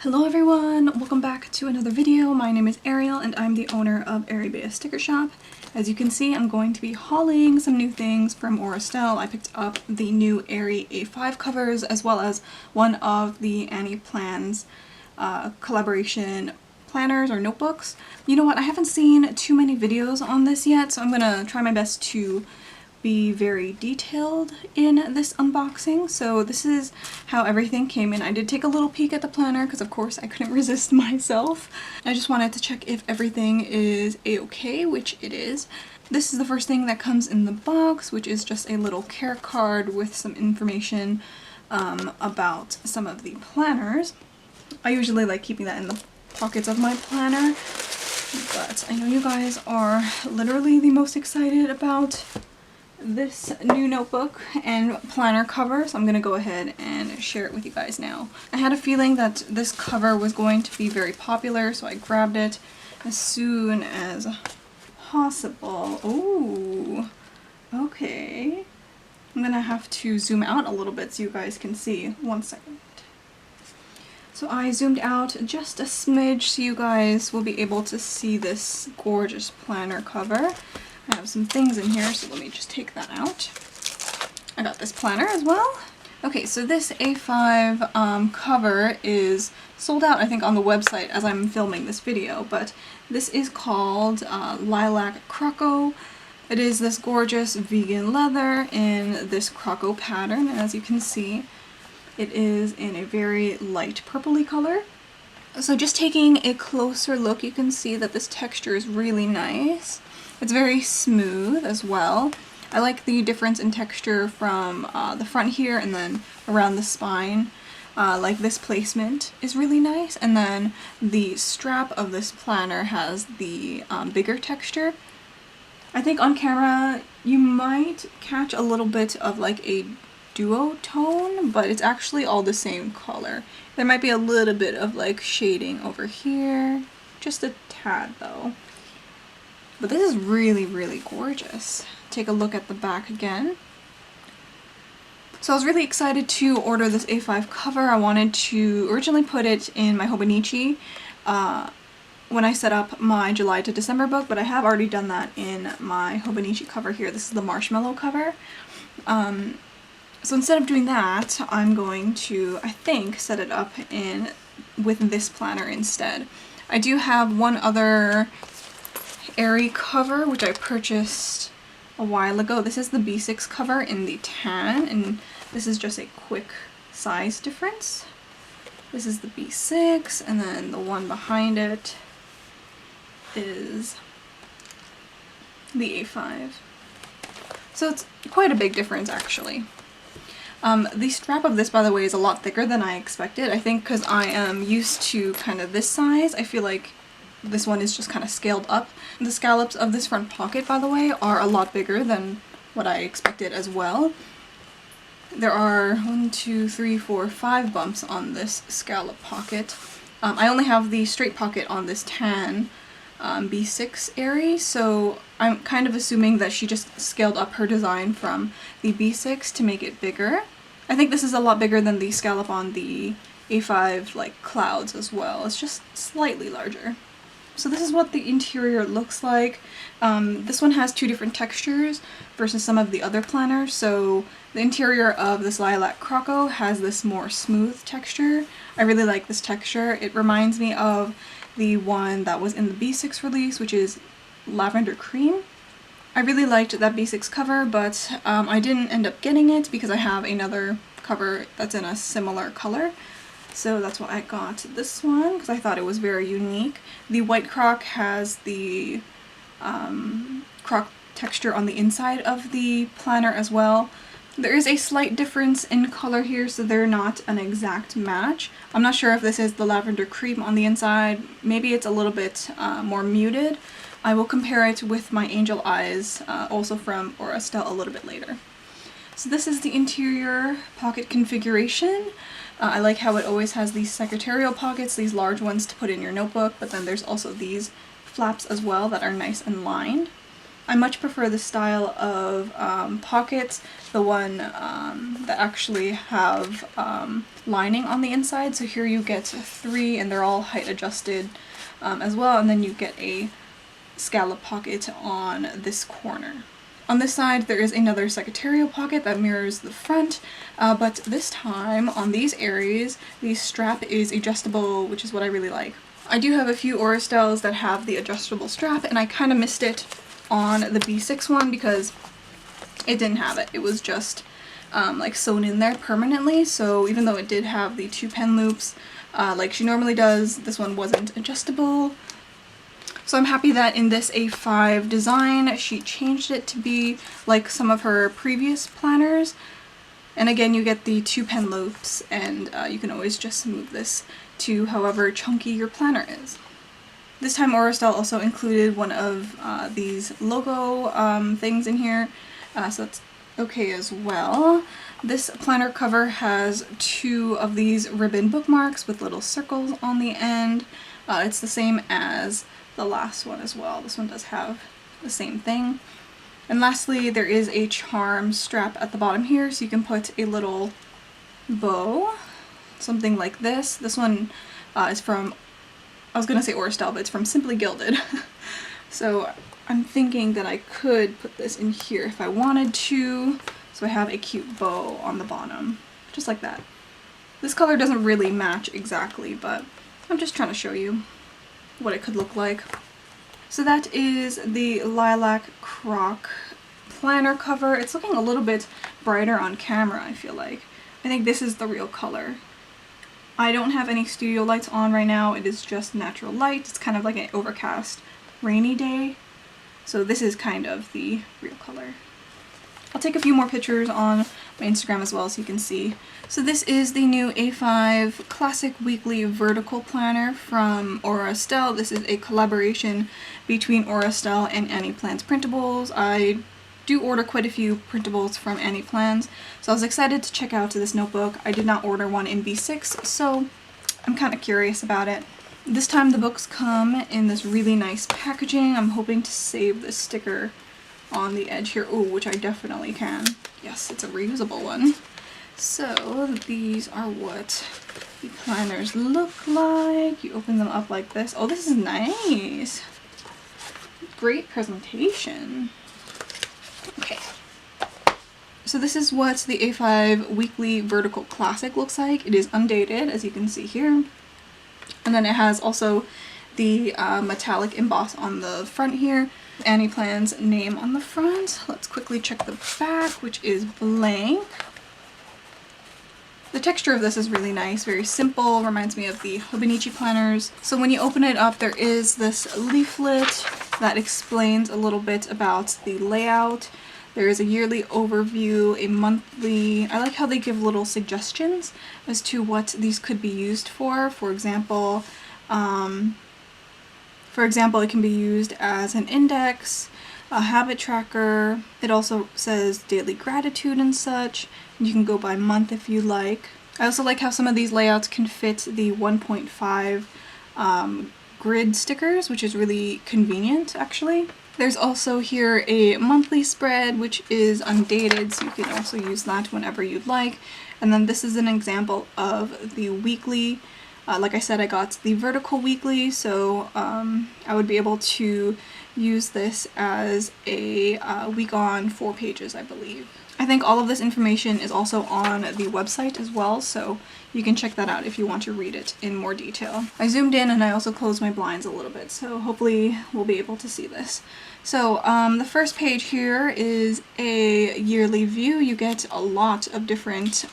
Hello everyone, welcome back to another video. My name is Ariel and I'm the owner of Ariebea Sticker Shop. As you can see, I'm going to be hauling some new things from Estelle. I picked up the new Airy A5 covers as well as one of the Annie Plans collaboration planners or notebooks. You know what, I haven't seen too many videos on this yet, so I'm gonna try my best to be very detailed in this unboxing. So this is how everything came in. I did take a little peek at the planner because of course I couldn't resist myself. I just wanted to check if everything is a-okay, which it is. This is the first thing that comes in the box, which is just a little care card with some information about some of the planners. I usually like keeping that in the pockets of my planner, but I know you guys are literally the most excited about this new notebook and planner cover, so I'm gonna go ahead and share it with you guys now. I had a feeling that this cover was going to be very popular, so I grabbed it as soon as possible. Ooh, okay. I'm gonna have to zoom out a little bit so you guys can see. One second. So I zoomed out just a smidge so you guys will be able to see this gorgeous planner cover. I have some things in here, so let me just take that out. I got this planner as well. Okay, so this A5 cover is sold out, I think, on the website as I'm filming this video, but this is called Lilac Croco. It is this gorgeous vegan leather in this croco pattern, and as you can see, it is in a very light purpley color. So just taking a closer look, you can see that this texture is really nice. It's very smooth as well. I like the difference in texture from the front here and then around the spine. Like this placement is really nice, and then the strap of this planner has the bigger texture. I think on camera you might catch a little bit of like a duotone, but it's actually all the same color. There might be a little bit of like shading over here, just a tad though. But this is really, really gorgeous. Take a look at the back again. So I was really excited to order this A5 cover. I wanted to originally put it in my Hobonichi when I set up my July to December book, but I have already done that in my Hobonichi cover here. This is the marshmallow cover. So instead of doing that, I'm going to, I think, set it up in with this planner instead. I do have one other Airy cover, which I purchased a while ago. This is the B6 cover in the tan, and this is just a quick size difference. This is the B6, and then the one behind it is the A5. So it's quite a big difference, actually. The strap of this, by the way, is a lot thicker than I expected. I think because I am used to kind of this size, I feel like this one is just kind of scaled up. The scallops of this front pocket, by the way, are a lot bigger than what I expected as well. There are 1, 2, 3, 4, 5 bumps on this scallop pocket. I only have the straight pocket on this tan B6 Airy, so I'm kind of assuming that she just scaled up her design from the B6 to make it bigger. I think this is a lot bigger than the scallop on the A5 like clouds as well. It's just slightly larger. So this is what the interior looks like. This one has two different textures versus some of the other planners. So the interior of this Lilac Croco has this more smooth texture. I really like this texture. It reminds me of the one that was in the B6 release, which is Lavender Cream. I really liked that B6 cover, but I didn't end up getting it because I have another cover that's in a similar color. So that's why I got this one, because I thought it was very unique. The white croc has the croc texture on the inside of the planner as well. There is a slight difference in color here, so they're not an exact match. I'm not sure if this is the Lavender Cream on the inside. Maybe it's a little bit more muted. I will compare it with my Angel Eyes, also from Estelle, a little bit later. So this is the interior pocket configuration. I like how it always has these secretarial pockets, these large ones to put in your notebook, but then there's also these flaps as well that are nice and lined. I much prefer the style of pockets, the one that actually have lining on the inside. So here you get 3 and they're all height adjusted as well, and then you get a scallop pocket on this corner. On this side there is another secretarial pocket that mirrors the front, but this time on these Aries, the strap is adjustable, which is what I really like. I do have a few Aurastels that have the adjustable strap, and I kind of missed it on the B6 one because it didn't have it. It was just like sewn in there permanently, so even though it did have the 2 pen loops like she normally does, this one wasn't adjustable. So I'm happy that in this A5 design she changed it to be like some of her previous planners. And again, you get the 2 pen loops, and you can always just move this to however chunky your planner is. This time Aurastell also included one of these logo things in here, so that's okay as well. This planner cover has 2 of these ribbon bookmarks with little circles on the end. It's the same as the last one as well. This one does have the same thing. And lastly, there is a charm strap at the bottom here, so you can put a little bow, something like this. This one is from, I was gonna say Aurastell, but it's from Simply Gilded. So I'm thinking that I could put this in here if I wanted to, so I have a cute bow on the bottom, just like that. This color doesn't really match exactly, but I'm just trying to show you what it could look like. So that is the Lilac Croc planner cover. It's looking a little bit brighter on camera, I feel like. I think this is the real color. I don't have any studio lights on right now. It is just natural light. It's kind of like an overcast, rainy day. So this is kind of the real color. I'll take a few more pictures on my Instagram as well so you can see. So this is the new A5 Classic Weekly Vertical Planner from Aurastell. This is a collaboration between Aurastell and AnaJolenePrintables. I do order quite a few printables from AnaJolene, so I was excited to check out this notebook. I did not order one in B6, so I'm kind of curious about it. This time the books come in this really nice packaging. I'm hoping to save the sticker on the edge here. Ooh, which I definitely can. Yes, it's a reusable one. So these are what the planners look like. You open them up like this. Oh, this is nice. Great presentation. Okay. So this is what the A5 Weekly Vertical Classic looks like. It is undated, as you can see here. And then it has also the metallic emboss on the front here. AnaJolene's name on the front. Let's quickly check the back, which is blank. The texture of this is really nice, very simple, reminds me of the Hobonichi planners. So when you open it up, there is this leaflet that explains a little bit about the layout. There is a yearly overview, a monthly. I like how they give little suggestions as to what these could be used for. For example, it can be used as an index, a habit tracker. It also says daily gratitude and such. You can go by month if you like. I also like how some of these layouts can fit the 1.5 grid stickers, which is really convenient actually. There's also here a monthly spread, which is undated, so you can also use that whenever you'd like. And then this is an example of the weekly. Like I said, I got the vertical weekly, so I would be able to use this as a week on 4 pages, I believe. I think all of this information is also on the website as well, so you can check that out if you want to read it in more detail. I zoomed in and I also closed my blinds a little bit, so hopefully we'll be able to see this. So the first page here is a yearly view. You get a lot of different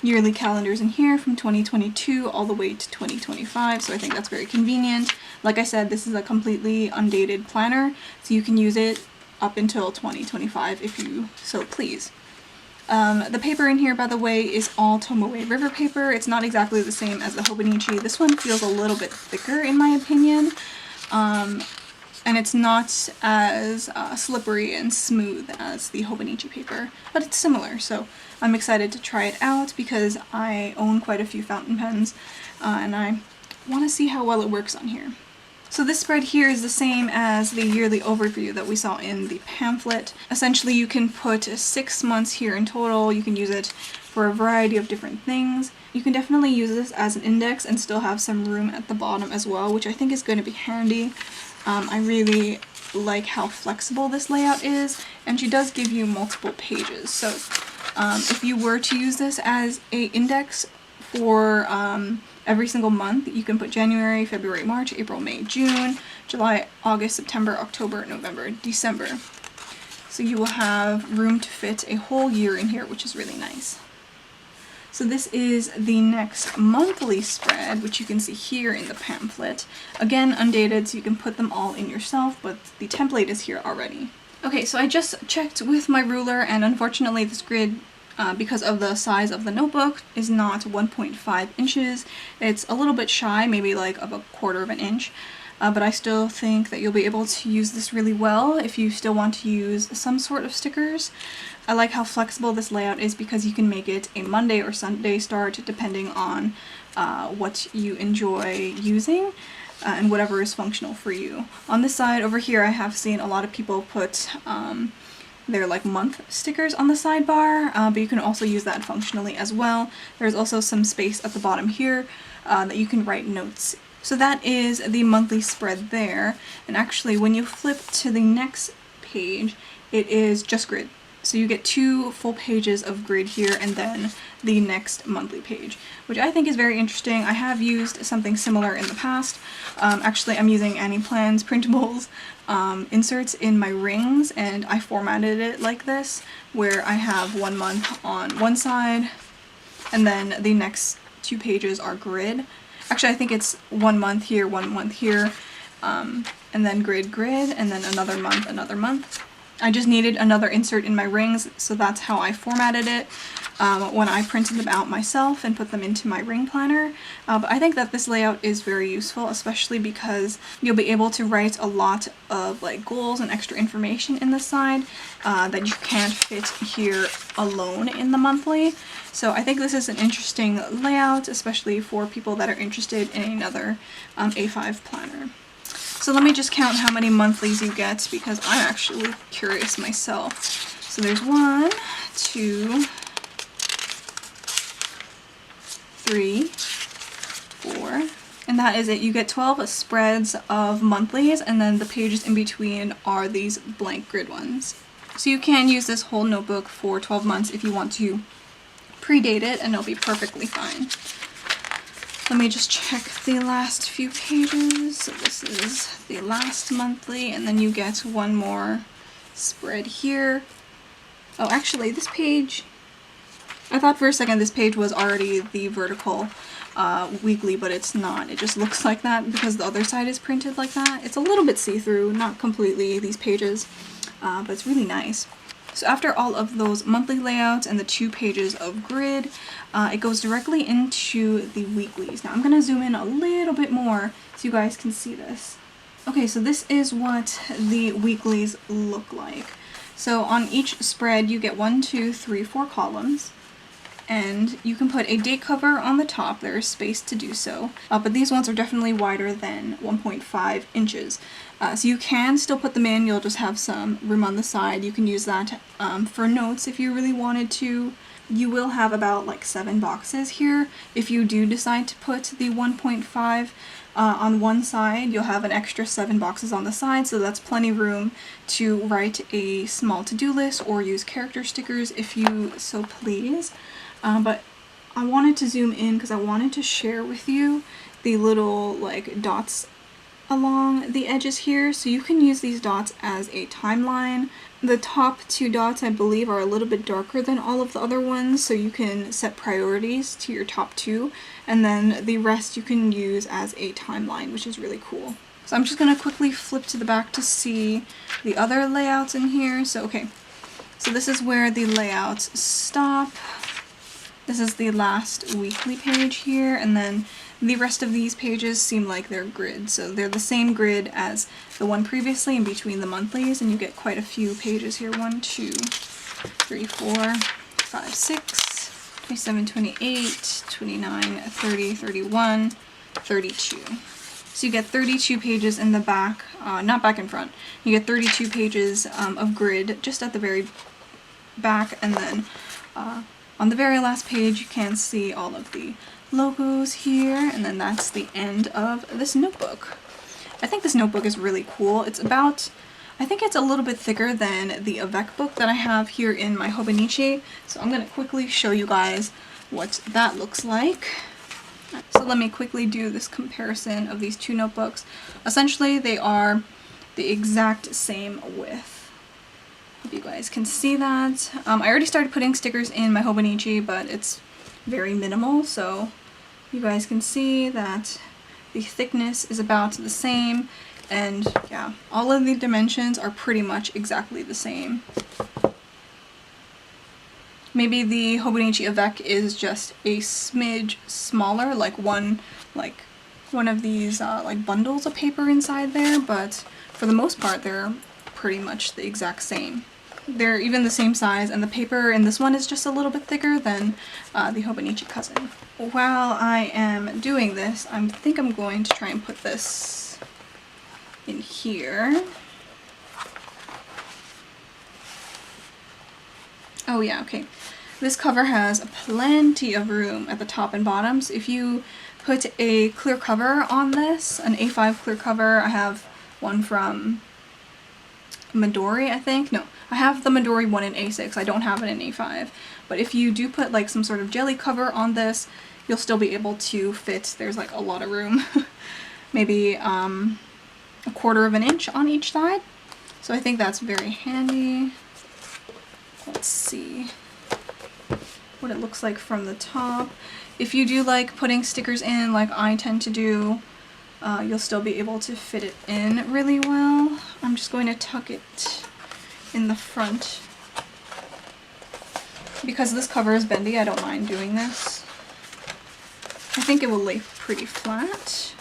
yearly calendars in here from 2022 all the way to 2025, so I think that's very convenient. Like I said, this is a completely undated planner, so you can use it up until 2025 if you so please. The paper in here, by the way, is all Tomoe River paper. It's not exactly the same as the Hobonichi. This one feels a little bit thicker in my opinion, and it's not as slippery and smooth as the Hobonichi paper, but it's similar, so I'm excited to try it out because I own quite a few fountain pens and I want to see how well it works on here. So this spread here is the same as the yearly overview that we saw in the pamphlet. Essentially, you can put 6 months here in total. You can use it for a variety of different things. You can definitely use this as an index and still have some room at the bottom as well, which I think is going to be handy. I really like how flexible this layout is, and she does give you multiple pages. So if you were to use this as a index for every single month, you can put January, February, March, April, May, June, July, August, September, October, November, December. So you will have room to fit a whole year in here, which is really nice. So this is the next monthly spread, which you can see here in the pamphlet. Again, undated, so you can put them all in yourself, but the template is here already. Okay, so I just checked with my ruler, and unfortunately this grid, because of the size of the notebook, is not 1.5 inches. It's a little bit shy, maybe like of 1/4 of an inch. But I still think that you'll be able to use this really well if you still want to use some sort of stickers. I like how flexible this layout is because you can make it a Monday or Sunday start depending on what you enjoy using and whatever is functional for you. On this side over here, I have seen a lot of people put their like month stickers on the sidebar, but you can also use that functionally as well. There's also some space at the bottom here that you can write notes. So that is the monthly spread there, and actually when you flip to the next page, it is just grid. So you get 2 full pages of grid here and then the next monthly page, which I think is very interesting. I have used something similar in the past. Actually, I'm using AnaJolenePrintables inserts in my rings, and I formatted it like this, where I have 1 month on one side and then the next 2 pages are grid. Actually, I think it's 1 month here, 1 month here, and then grid, grid, and then another month, another month. I just needed another insert in my rings, so that's how I formatted it when I printed them out myself and put them into my ring planner. But I think that this layout is very useful, especially because you'll be able to write a lot of like goals and extra information in the side that you can't fit here alone in the monthly. So I think this is an interesting layout, especially for people that are interested in another A5 planner. So let me just count how many monthlies you get, because I'm actually curious myself. So there's 1, 2, 3, 4, and that is it. You get 12 spreads of monthlies, and then the pages in between are these blank grid ones. So you can use this whole notebook for 12 months if you want to predate it, and it'll be perfectly fine. Let me just check the last few pages. So this is the last monthly, and then you get 1 more spread here. Oh, actually, this page, I thought for a second this page was already the vertical weekly, but it's not. It just looks like that because the other side is printed like that. It's a little bit see-through, not completely, these pages, but it's really nice. So after all of those monthly layouts and the 2 pages of grid, it goes directly into the weeklies. Now I'm going to zoom in a little bit more so you guys can see this. Okay, so this is what the weeklies look like. So on each spread you get 1, 2, 3, 4 columns. And you can put a date cover on the top. There is space to do so, but these ones are definitely wider than 1.5 inches. So you can still put them in, you'll just have some room on the side. You can use that for notes if you really wanted to. You will have about like 7 boxes here. If you do decide to put the 1.5 on one side, you'll have an extra 7 boxes on the side, so that's plenty of room to write a small to-do list or use character stickers if you so please. But I wanted to zoom in because I wanted to share with you the little like dots along the edges here. So you can use these dots as a timeline. The top 2 dots I believe are a little bit darker than all of the other ones, so you can set priorities to your top 2, and then the rest you can use as a timeline, which is really cool. So I'm just going to quickly flip to the back to see the other layouts in here. So okay, so this is where the layouts stop. This is the last weekly page here, and then the rest of these pages seem like they're grid. So they're the same grid as the one previously in between the monthlies, and you get quite a few pages here. 1, 2, 3, 4, 5, 6, 27, 28, 29, 30, 31, 32. So you get 32 pages in the back, not back and front. You get 32 pages of grid just at the very back, and then on the very last page you can see all of the logos here, and then that's the end of this notebook. I think this notebook is really cool. It's about, I think it's a little bit thicker than the Avec book that I have here in my Hobonichi, so I'm going to quickly show you guys what that looks like. So let me quickly do this comparison of these two notebooks. Essentially they are the exact same width. Hope you guys can see that. I already started putting stickers in my Hobonichi, but it's very minimal, so you guys can see that the thickness is about the same, and yeah, all of the dimensions are pretty much exactly the same. Maybe the Hobonichi Avec is just a smidge smaller, like one of these like bundles of paper inside there, but for the most part they're pretty much the exact same. They're even the same size, and the paper in this one is just a little bit thicker than the Hobonichi cousin. While I am doing this, I think I'm going to try and put this in here. Oh yeah, okay. This cover has plenty of room at the top and bottom, so if you put a clear cover on this, an A5 clear cover, I have one from Midori, I think. No, I have the Midori one in A6. I don't have it in A5. But if you do put like some sort of jelly cover on this, you'll still be able to fit. There's like a lot of room. Maybe a 1/4 of an inch on each side. So I think that's very handy. Let's see what it looks like from the top. If you do like putting stickers in like I tend to do, you'll still be able to fit it in really well. I'm just going to tuck it in the front. Because this cover is bendy, I don't mind doing this. I think it will lay pretty flat.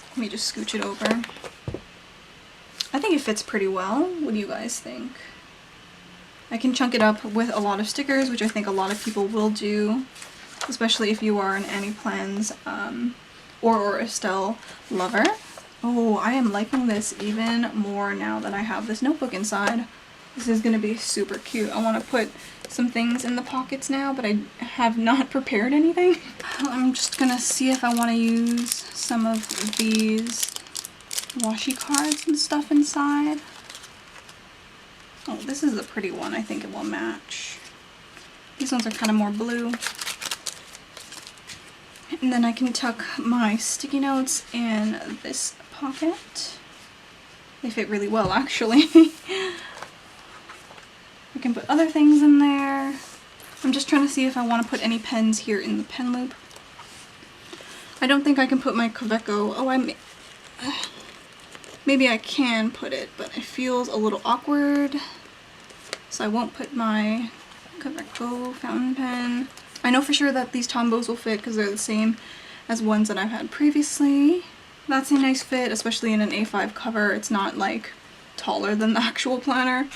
Let me just scooch it over. I think it fits pretty well. What do you guys think? I can chunk it up with a lot of stickers, which I think a lot of people will do, especially if you are an Annie Plans or Estelle lover. Oh, I am liking this even more now that I have this notebook inside. This is going to be super cute. I want to put some things in the pockets now, but I have not prepared anything. I'm just going to see if I want to use some of these washi cards and stuff inside. Oh, this is a pretty one. I think it will match. These ones are kind of more blue. And then I can tuck my sticky notes in this pocket. They fit really well, actually. I can put other things in there. I'm just trying to see if I want to put any pens here in the pen loop. I don't think I can put my Kaweco. Oh, maybe I can put it, but it feels a little awkward. So I won't put my Kaweco fountain pen. I know for sure that these Tombos will fit because they're the same as ones that I've had previously. That's a nice fit, especially in an A5 cover. It's not like taller than the actual planner.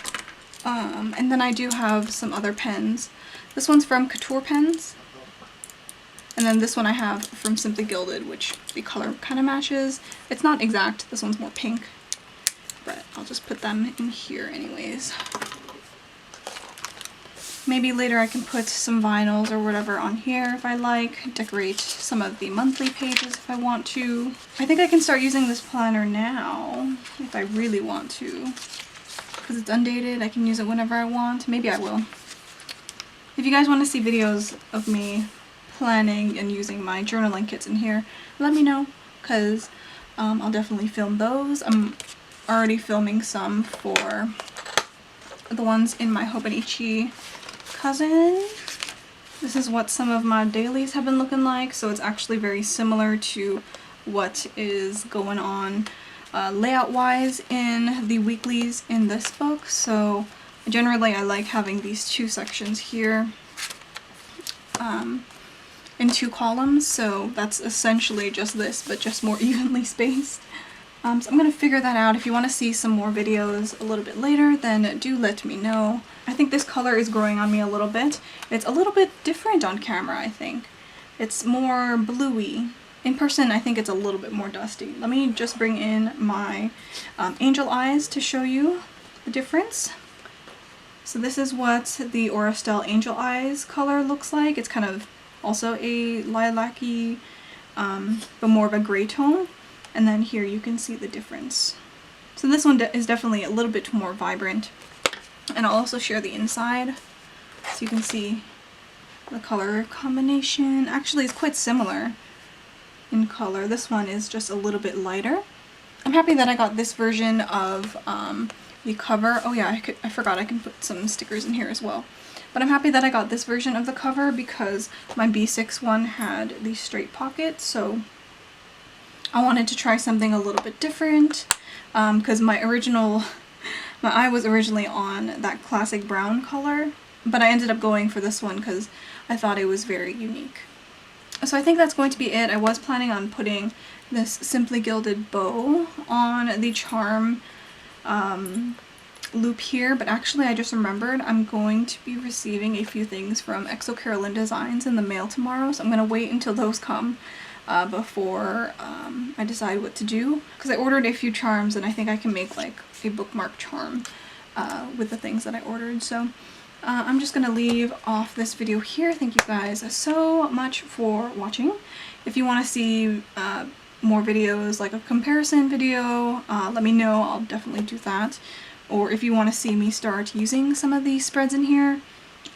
And then I do have some other pens. This one's from Couture Pens. And then this one I have from Simply Gilded, which the color kind of matches. It's not exact, this one's more pink. But I'll just put them in here anyways. Maybe later I can put some vinyls or whatever on here if I like. Decorate some of the monthly pages if I want to. I think I can start using this planner now if I really want to. Because it's undated, I can use it whenever I want. Maybe I will. If you guys want to see videos of me planning and using my journaling kits in here, let me know, because I'll definitely film those. I'm already filming some for the ones in my Hobonichi cousin. This is what some of my dailies have been looking like, so it's actually very similar to what is going on layout wise in the weeklies in this book. So generally I like having these two sections here in two columns, so that's essentially just this, but just more evenly spaced. So I'm going to figure that out. If you want to see some more videos a little bit later, then do let me know. I think this color is growing on me a little bit. It's a little bit different on camera, I think. It's more bluey. In person, I think it's a little bit more dusty. Let me just bring in my angel eyes to show you the difference. So this is what the Estelle Angel Eyes color looks like. It's kind of also a lilac-y, but more of a gray tone. And then here you can see the difference. So this one is definitely a little bit more vibrant. And I'll also share the inside so you can see the color combination. Actually, it's quite similar in color. This one is just a little bit lighter. I'm happy that I got this version of the cover. Oh yeah, I forgot I can put some stickers in here as well. But I'm happy that I got this version of the cover because my B6 one had these straight pockets, so I wanted to try something a little bit different because my eye was originally on that classic brown color, but I ended up going for this one because I thought it was very unique. So I think that's going to be it. I was planning on putting this Simply Gilded bow on the charm loop here, but actually I just remembered I'm going to be receiving a few things from Exo Carolyn Designs in the mail tomorrow, so I'm going to wait until those come before I decide what to do, because I ordered a few charms and I think I can make like a bookmark charm with the things that I ordered. So I'm just going to leave off this video here. Thank you guys so much for watching. If you want to see more videos, like a comparison video, let me know. I'll definitely do that. Or if you want to see me start using some of these spreads in here.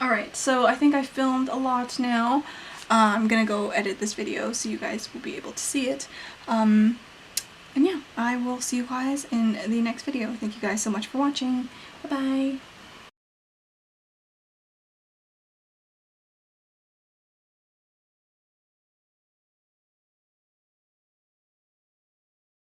Alright, so I think I filmed a lot now. I'm going to go edit this video so you guys will be able to see it. And yeah, I will see you guys in the next video. Thank you guys so much for watching. Bye-bye.